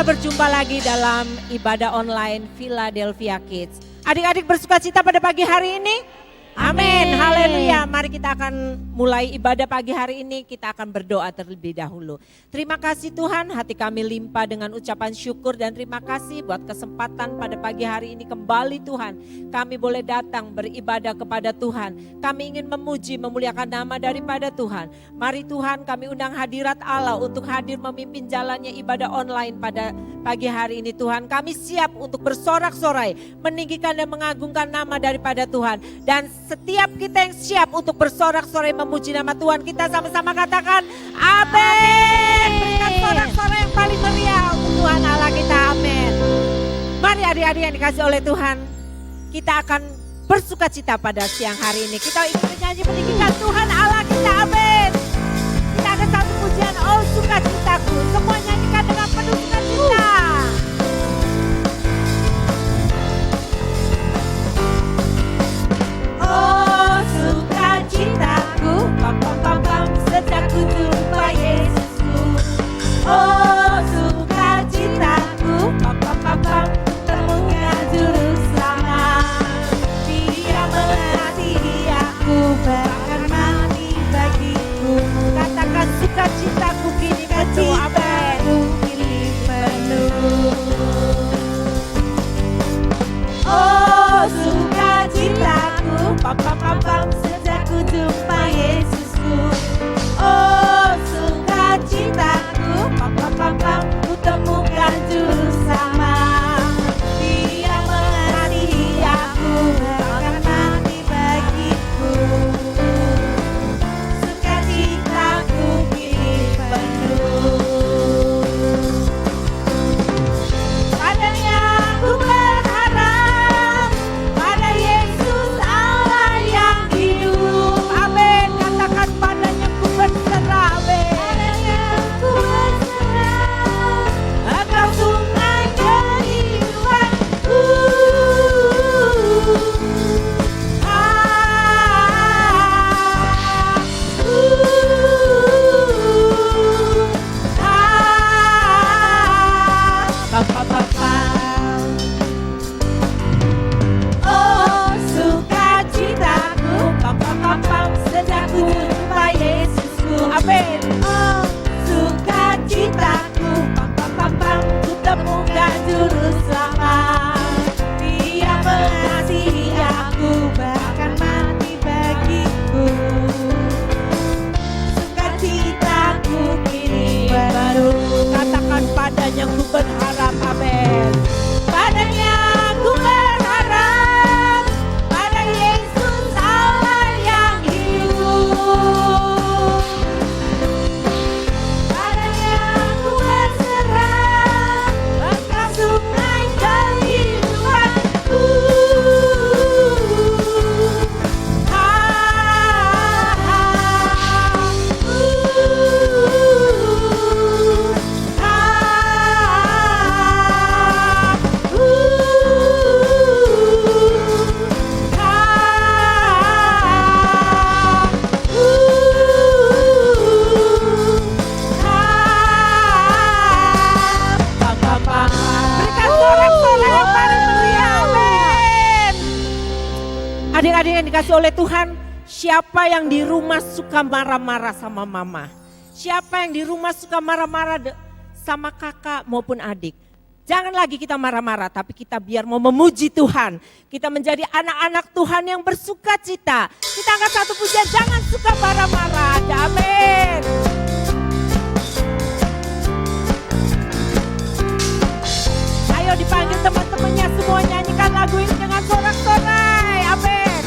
berjumpa lagi dalam ibadah online Philadelphia Kids. Adik-adik bersuka cita pada pagi hari ini? Amin, haleluya. Mari kita akan mulai ibadah pagi hari ini, kita akan berdoa terlebih dahulu. Terima kasih Tuhan, hati kami limpah dengan ucapan syukur dan terima kasih buat kesempatan pada pagi hari ini kembali Tuhan. Kami boleh datang beribadah kepada Tuhan. Kami ingin memuji, memuliakan nama daripada Tuhan. Mari Tuhan, kami undang hadirat Allah untuk hadir memimpin jalannya ibadah online pada pagi hari ini Tuhan. Kami siap untuk bersorak-sorai, meninggikan dan mengagungkan nama daripada Tuhan. Dan setiap kita yang siap untuk bersorak-sorai memuji nama Tuhan, kita sama-sama katakan amin. Berikan sorak-sorai yang paling meriah untuk Tuhan Allah kita, amin. Mari adik-adik yang dikasih oleh Tuhan, kita akan bersuka cita pada siang hari ini. Kita ikut menyanyi meninggikan Tuhan Allah kita, amin. Kita ada satu pujian, oh sukacitaku, semua nyanyikan dengan penuh sukacita. Oh sukacitaku, pam pam pam pam, sejak ku jumpa Yesusku. Oh sukacitaku, pam pam pam pam, temukan juru selamat. Dia mengasihi aku, bahkan mati bagiku. Katakan sukacitaku kini penuh, amin. Kini penuh. Oh sukacitaku, pam pam pam pam, sejak ku jumpa Yesusku. Oh sukacitaku, pam pam pam pam, ku temukan juru selamat. Dia mengasihi aku, bahkan mati bagiku. Sukacitaku kini penuh. Padanya ku berharap, pada Yesus Allah yang hidup. Amin. Katakan padanya ku berserah, amin. Padanya ku berserah, Engkau sungai kehidupanku. Oh sukacitaku, pam pam pam pam, sejak ku jumpa Yesusku, amin. Oh sukacitaku, pam pam pam pam, ku temukan juru selamat. Dia mengasihi aku, bahkan mati bagiku. Sukacitaku kini baru. Katakan padanya ku berharap, amin. Padanya ku berharap, pada Yesus Allah yang hidup. Padanya ku berserah, Engkau sungai kehidupanku. Berikan sorak-sorai yang paling meriah, amin. Adik-adik yang dikasih oleh Tuhan, siapa yang di rumah suka marah-marah sama mama? Siapa yang di rumah suka marah-marah sama kakak maupun adik? Jangan lagi kita marah-marah, tapi kita biar mau memuji Tuhan. Kita menjadi anak-anak Tuhan yang bersuka cita. Kita angkat satu pujian, jangan suka marah-marah. Amin. Ayo dipanggil teman-temannya semua, nyanyikan lagu ini dengan sorak-sorai. Amin.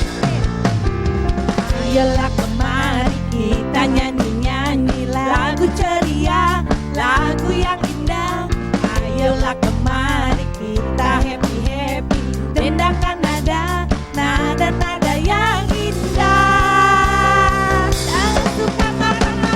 Ayolah kemari kita nyanyi-nyanyi lagu ceria, lagu yang indah. Ayolah kemari kita happy-happy, dendangkan nada-nada yang indah. Jangan suka marah-marah.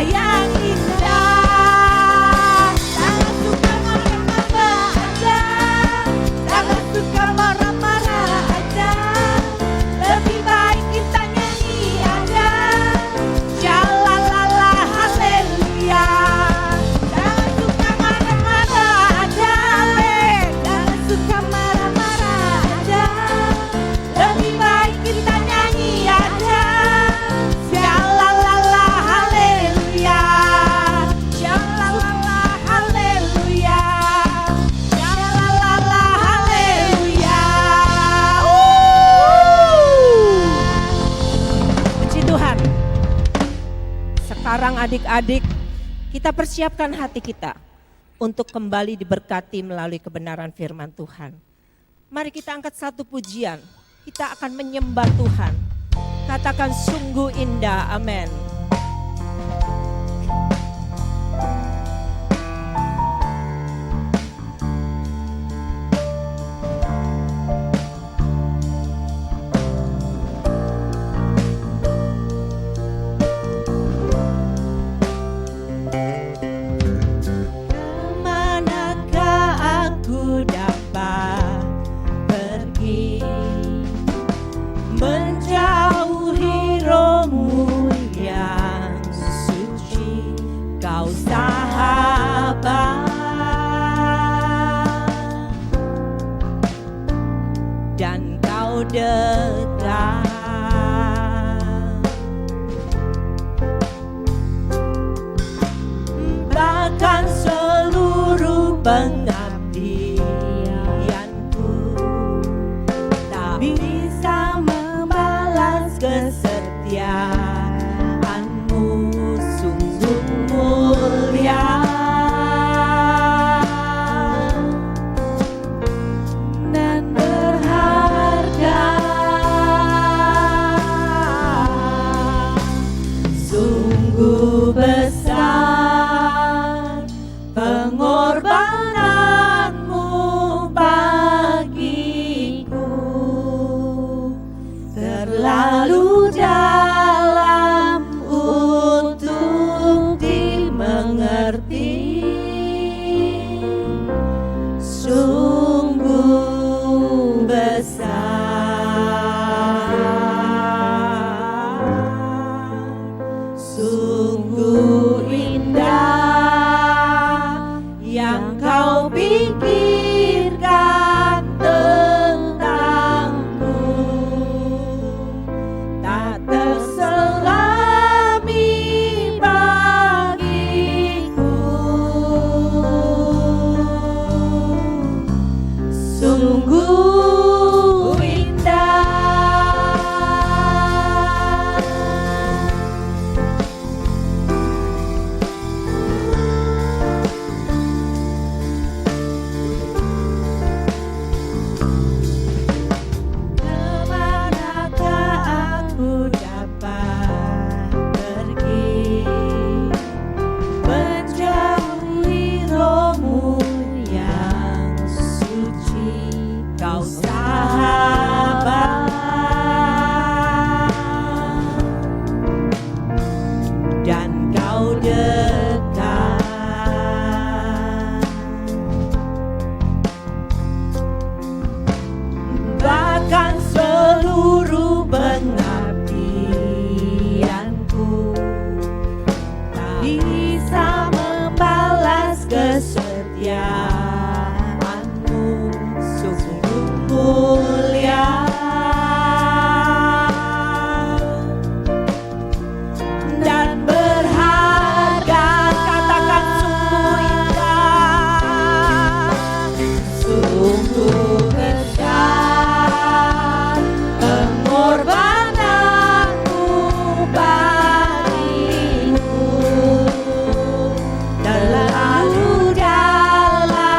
yang indah. Jangan suka marah-marah aja, jangan suka marah-marah aja. Lebih baik kita nyanyi aja. Shalalala haleluya. Jangan suka marah-marah aja, jangan suka marah-marah aja. Lebih baik kita nyanyi aja. Shalalala haleluya. Shalalala haleluya. Shalalala haleluya. Puji Tuhan. Sekarang adik-adik, kita persiapkan hati kita untuk kembali diberkati melalui kebenaran firman Tuhan. Mari kita angkat satu pujian. Kita akan menyembah Tuhan. Katakan sungguh indah, amin. Kemanakah aku dapat pergi, menjauhi rohmu yang suci, kau sahabat dan kau dekat. Bahkan seluruh pengabdianku tak bisa membalas kesetiaanmu, sungguh mulia dan berharga, sungguh besar pengorbananmu bagiku, terlalu dalam untuk dimengerti, sungguh besar, sungguh indah yang kau pikirkan tentangku, tak terselami bagiku, sungguh indah. Kemanakah aku dapat pergi, menjauhi rohmu yang suci, kau sahabat dan kau dekat. Bahkan seluruh pengabdianku tak bisa membalas kesetiaanmu, sungguh mulia dan berharga. Katakan sungguh indah, sungguh besar pengorbananmu bagiku, terlalu dalam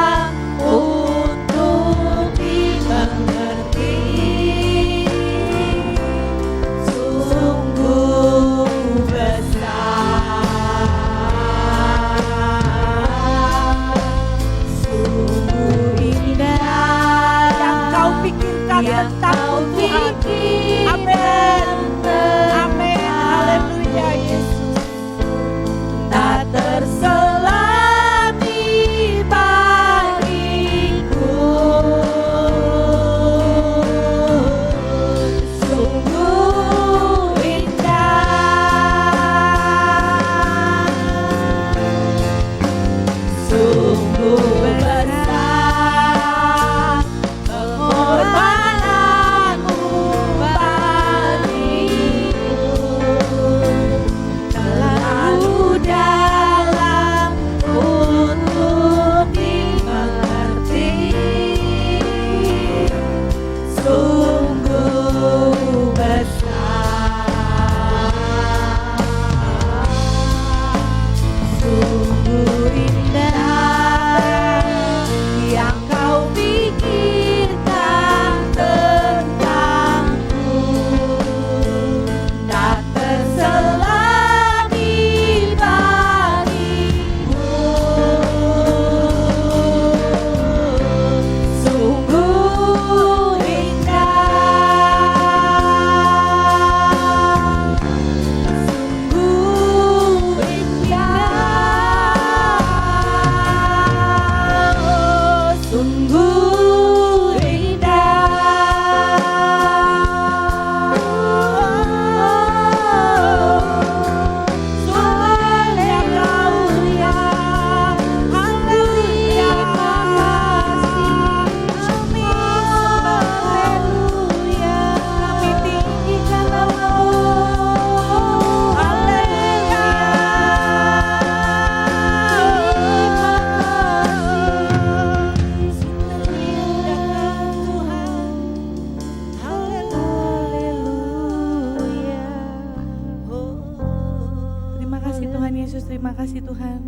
Yesus, terima kasih Tuhan.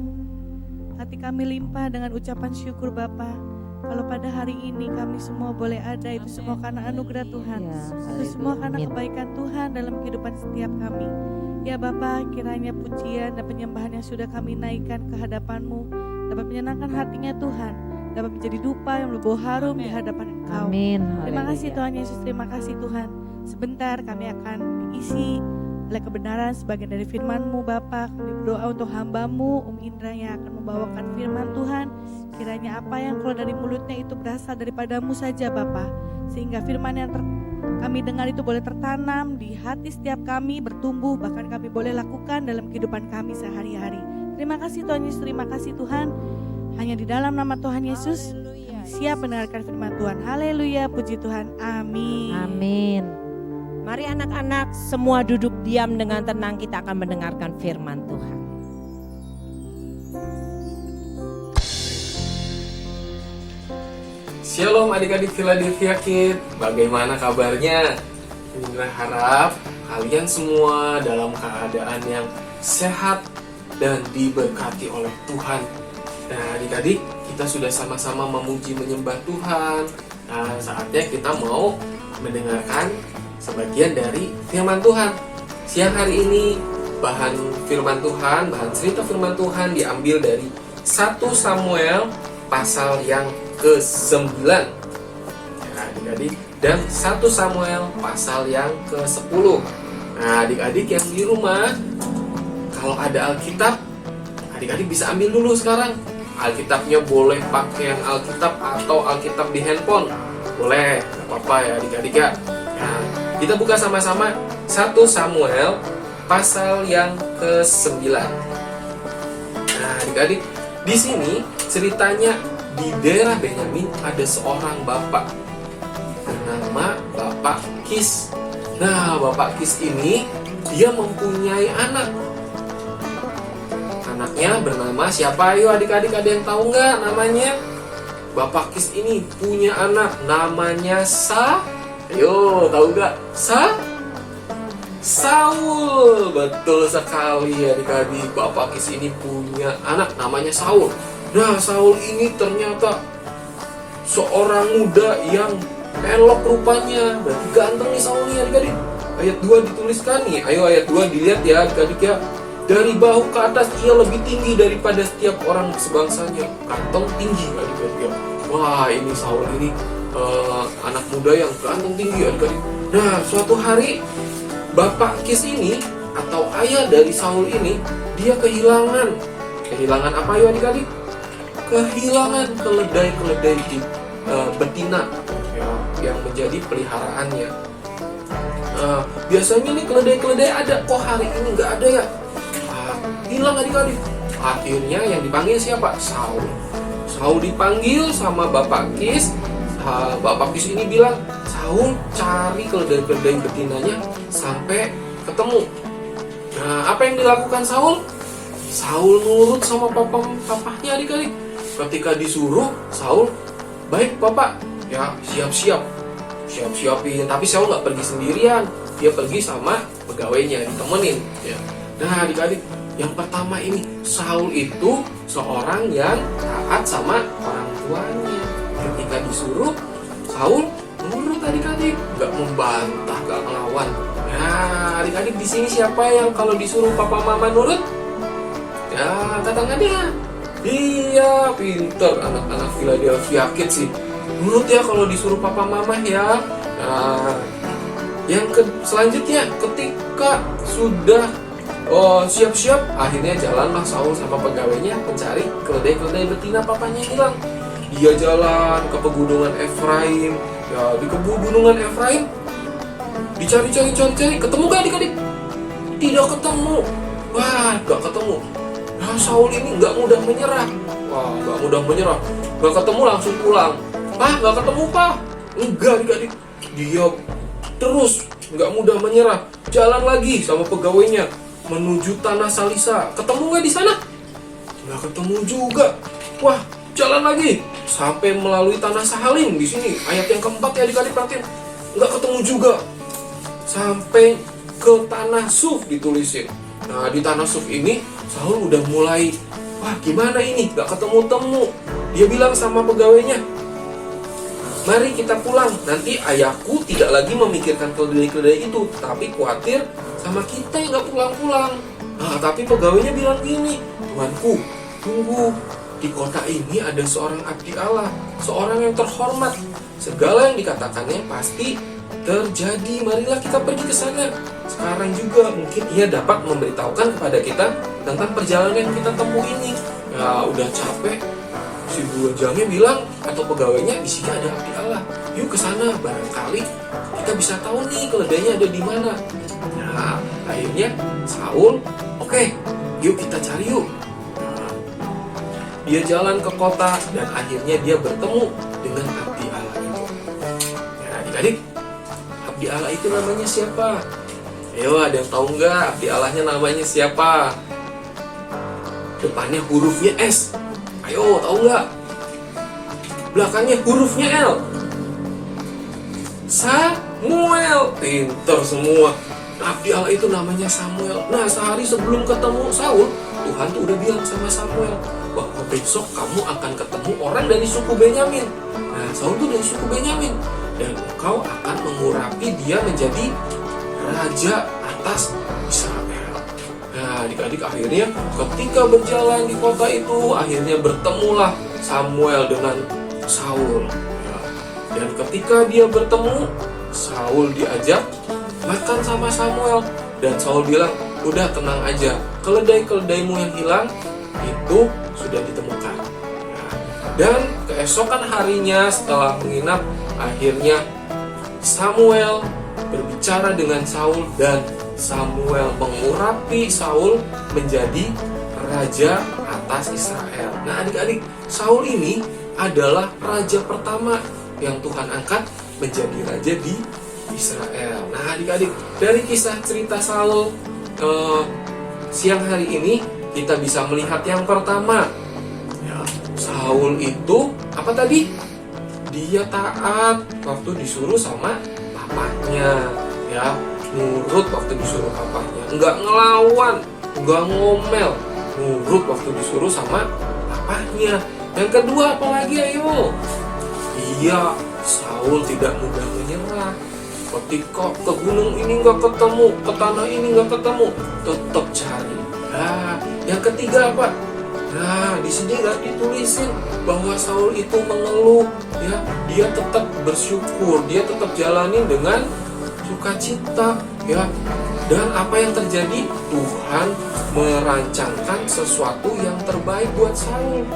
Hati kami limpah dengan ucapan syukur Bapa. Kalau pada hari ini kami semua boleh ada, itu semua karena anugerah Tuhan. Itu semua karena kebaikan Tuhan dalam kehidupan setiap kami. Ya Bapa, kiranya pujian dan penyembahan yang sudah kami naikkan ke hadapan-Mu dapat menyenangkan hatinya Tuhan, dapat menjadi dupa yang berbau harum di hadapan Engkau. Amin. Terima kasih Tuhan Yesus, terima kasih Tuhan. Sebentar kami akan diisi oleh kebenaran sebagian dari firman-Mu Bapa. Kami berdoa untuk hamba-Mu Indra yang akan membawakan firman Tuhan. Kiranya apa yang keluar dari mulutnya itu berasal daripada-Mu saja Bapa, sehingga firman yang kami dengar itu boleh tertanam di hati setiap kami, bertumbuh, bahkan kami boleh lakukan dalam kehidupan kami sehari-hari. Terima kasih Tuhan Yesus, terima kasih Tuhan. Hanya di dalam nama Tuhan Yesus kami siap mendengarkan firman Tuhan. Haleluya, puji Tuhan, amin. Amin. Mari anak-anak semua duduk diam dengan tenang, kita akan mendengarkan firman Tuhan. Shalom adik-adik Philadelphia Kids, bagaimana kabarnya? Indra harap kalian semua dalam keadaan yang sehat dan diberkati oleh Tuhan. Nah adik-adik, kita sudah sama-sama memuji menyembah Tuhan. Nah saatnya kita mau mendengarkan sebagian dari firman Tuhan. Siang hari ini bahan firman Tuhan, bahan cerita firman Tuhan diambil dari 1 Samuel pasal yang ke-9 ya, adik-adik, dan 1 Samuel pasal yang ke-10. Nah adik-adik yang di rumah, kalau ada Alkitab, adik-adik bisa ambil dulu sekarang. Alkitabnya boleh pakai yang Alkitab atau Alkitab di handphone, boleh, gak apa-apa ya adik-adik ya. Nah, kita buka sama-sama 1 Samuel pasal yang ke-9. Nah, adik-adik, di sini ceritanya di daerah Benyamin ada seorang bapak bernama Bapak Kis. Nah, Bapak Kis ini dia mempunyai anak. Anaknya bernama siapa? Ayo adik-adik, ada yang tahu nggak namanya? Bapak Kis ini punya anak namanya Ayo, tahu gak? Saul. Betul sekali adik-adik. Bapak Kis ini punya anak namanya Saul. Nah, Saul ini ternyata seorang muda yang elok rupanya. Berarti ganteng nih Saul nih adik-adik. Ayat 2 dituliskan nih. Ayo ayat 2 dilihat ya adik-adik ya. Dari bahu ke atas ia lebih tinggi daripada setiap orang sebangsanya. Kantong tinggi adik-adik ya. Wah, ini Saul ini anak muda yang ganteng tinggi adik-adik. Nah, suatu hari Bapak Kis ini atau ayah dari Saul ini, dia kehilangan apa ya adik-adik? Kehilangan keledai betina ya, yang menjadi peliharaannya. Biasanya nih keledai ada, kok hari ini nggak ada ya? Hilang adik-adik. Akhirnya yang dipanggil siapa? Saul. Saul dipanggil sama Bapak Kis. Bapak Kis ini bilang, Saul cari keledai betinanya sampai ketemu. Nah, apa yang dilakukan Saul? Saul nurut sama papahnya adik-adik. Ketika disuruh, Saul, baik Bapak, ya siapin. Tapi Saul nggak pergi sendirian, dia pergi sama pegawainya, ditemenin. Ya. Nah adik-adik, yang pertama ini, Saul itu seorang yang taat sama orang tuanya. Ketika disuruh, Saul nurut adik-adik, nggak membantah, nggak ngelawan. Nah adik-adik, di sini siapa yang kalau disuruh papa mama nurut? Ya, angkat tangannya. Dia pinter, anak-anak Philadelphia Kids sih. Nurut ya kalau disuruh papa mama ya. Nah, selanjutnya ketika sudah siap-siap, akhirnya jalanlah Saul sama pegawainya mencari keledai betina papanya hilang. Dia jalan ke pegunungan Efraim. Ya, di pegunungan Efraim dicari, ketemu gak adik-adik? Tidak ketemu. Wah, gak ketemu. Nah, Saul ini gak mudah menyerah. Gak ketemu langsung pulang. Gak ketemu Pak. Enggak adik-adik. Dia terus gak mudah menyerah. Jalan lagi sama pegawainya menuju tanah Salisa. Ketemu gak di sana? Gak ketemu juga. Wah, jalan lagi sampai melalui tanah Sahalim di sini. Ayat yang keempat ya adik-adik, perhatiin. Gak ketemu juga. Sampai ke tanah Suf ditulisin. Nah, di tanah Suf ini Saul udah mulai, wah gimana ini, gak ketemu-temu. Dia bilang sama pegawainya, mari kita pulang, nanti ayahku tidak lagi memikirkan keledai-keledai itu, tapi khawatir sama kita yang gak pulang-pulang. Nah, tapi pegawainya bilang gini, tuanku, tunggu, di kota ini ada seorang abdi Allah, seorang yang terhormat. Segala yang dikatakannya pasti terjadi. Marilah kita pergi ke sana. Sekarang juga mungkin ia dapat memberitahukan kepada kita tentang perjalanan yang kita tempuh ini. Ya udah capek, si buajangnya bilang atau pegawainya, di sini ada abdi Allah. Yuk ke sana, barangkali kita bisa tahu nih keledainya ada di mana. Nah, akhirnya Saul, oke, yuk kita cari yuk. Nah, dia jalan ke kota dan akhirnya dia bertemu dengan abdi Allah itu. Ya, adik-adik, abdi Allah itu namanya siapa? Ayo, ada yang tahu nggak abdi Allahnya namanya siapa? Depannya hurufnya S. Ayo, tahu nggak? Belakangnya hurufnya L. Samuel. Pinter semua. Abdi Allah itu namanya Samuel. Nah, sehari sebelum ketemu Saul, Tuhan tuh udah bilang sama Samuel bahwa besok kamu akan ketemu orang dari suku Benyamin. Nah, Saul tuh dari suku Benyamin, dan engkau akan mengurapi dia menjadi raja atas Israel. Nah, adik-adik, akhirnya ketika berjalan di kota itu, akhirnya bertemulah Samuel dengan Saul. Ya, dan ketika dia bertemu, Saul diajak makan sama Samuel, dan Saul bilang, udah tenang aja, keledai-keledaimu yang hilang itu sudah ditemukan. Nah, dan keesokan harinya setelah menginap, akhirnya Samuel berbicara dengan Saul, dan Samuel mengurapi Saul menjadi raja atas Israel. Nah, adik-adik, Saul ini adalah raja pertama yang Tuhan angkat menjadi raja di Israel. Nah, adik-adik, dari kisah cerita Saul siang hari ini kita bisa melihat yang pertama, ya, Saul itu apa tadi? Dia taat waktu disuruh sama papanya, ya, nurut waktu disuruh papanya, nggak ngelawan, nggak ngomel, nurut waktu disuruh sama papanya. Yang kedua apalagi, ayo? Iya, Saul tidak mudah menyerah. Ketika ke gunung ini nggak ketemu, ke tanah ini nggak ketemu, tetap cari. Nah, yang ketiga apa? Nah, di sini nggak ditulisin bahwa Saul itu mengeluh, ya. Dia tetap bersyukur, dia tetap jalanin dengan sukacita, ya. Dan apa yang terjadi? Tuhan merancangkan sesuatu yang terbaik buat Saul.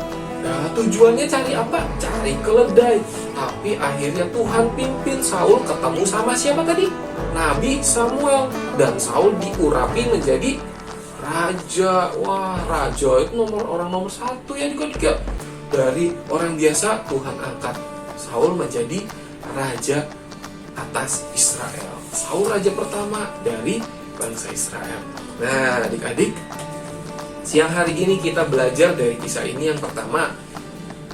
Nah, tujuannya cari apa? Cari keledai. Tapi akhirnya Tuhan pimpin Saul ketemu sama siapa tadi? Nabi Samuel. Dan Saul diurapi menjadi raja. Wah, raja itu orang nomor satu ya adik-adik. Dari orang biasa Tuhan angkat Saul menjadi raja atas Israel. Saul raja pertama dari bangsa Israel. Nah, adik-adik, siang hari ini kita belajar dari kisah ini. Yang pertama,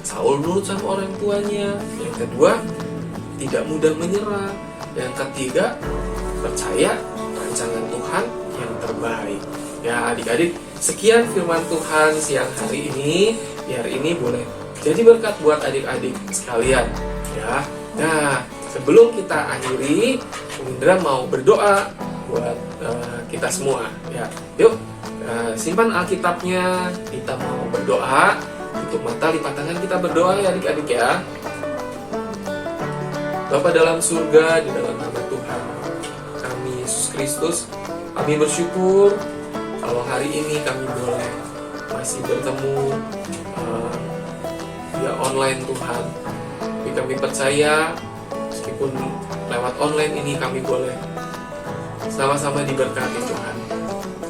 Saul nurut sama orang tuanya. Yang kedua, tidak mudah menyerah. Yang ketiga, percaya rancangan Tuhan yang terbaik. Ya adik-adik, sekian firman Tuhan siang hari ini. Biar ini boleh jadi berkat buat adik-adik sekalian. Ya. Nah, sebelum kita akhiri, Indra mau berdoa buat kita semua. Ya, yuk. Simpan Alkitabnya, kita mau berdoa. Tutup mata, lipat tangan, kita berdoa ya adik-adik ya. Bapa dalam surga, di dalam nama Tuhan kami Yesus Kristus, kami bersyukur kalau hari ini kami boleh masih bertemu via online Tuhan. Tapi kami percaya meskipun lewat online ini kami boleh sama-sama diberkati Tuhan.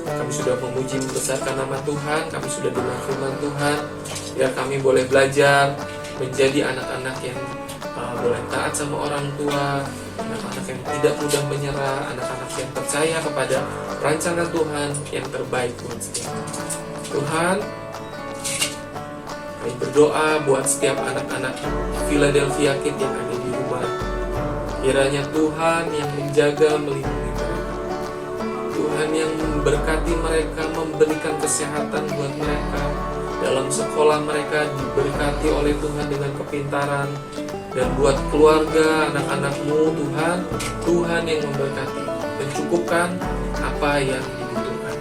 Kami sudah memuji membesarkan nama Tuhan, kami sudah dengar firman Tuhan, biar kami boleh belajar menjadi anak-anak yang boleh taat sama orang tua, anak-anak yang tidak mudah menyerah, anak-anak yang percaya kepada rancangan Tuhan yang terbaik buat setiap Tuhan. Kami berdoa buat setiap anak-anak Philadelphia Kids yang ada di rumah. Kiranya Tuhan yang menjaga, melindungi mereka. Tuhan Tuhan yang memberkati mereka, memberikan kesehatan buat mereka. Dalam sekolah mereka diberkati oleh Tuhan dengan kepintaran. Dan buat keluarga, anak-anakmu Tuhan, Tuhan yang memberkati dan cukupkan apa yang dibutuhkan.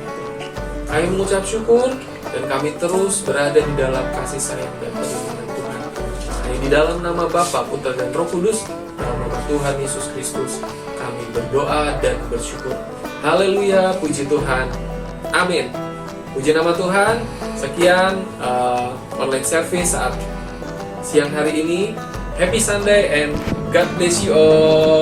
Kami mengucap syukur dan kami terus berada di dalam kasih sayang dan perlindungan Tuhan. Hanya di dalam nama Bapa, Putra dan Roh Kudus, dalam nama Tuhan Yesus Kristus, kami berdoa dan bersyukur. Haleluya, puji Tuhan. Amin. Puji nama Tuhan. Sekian online service saat siang hari ini. Happy Sunday and God bless you all.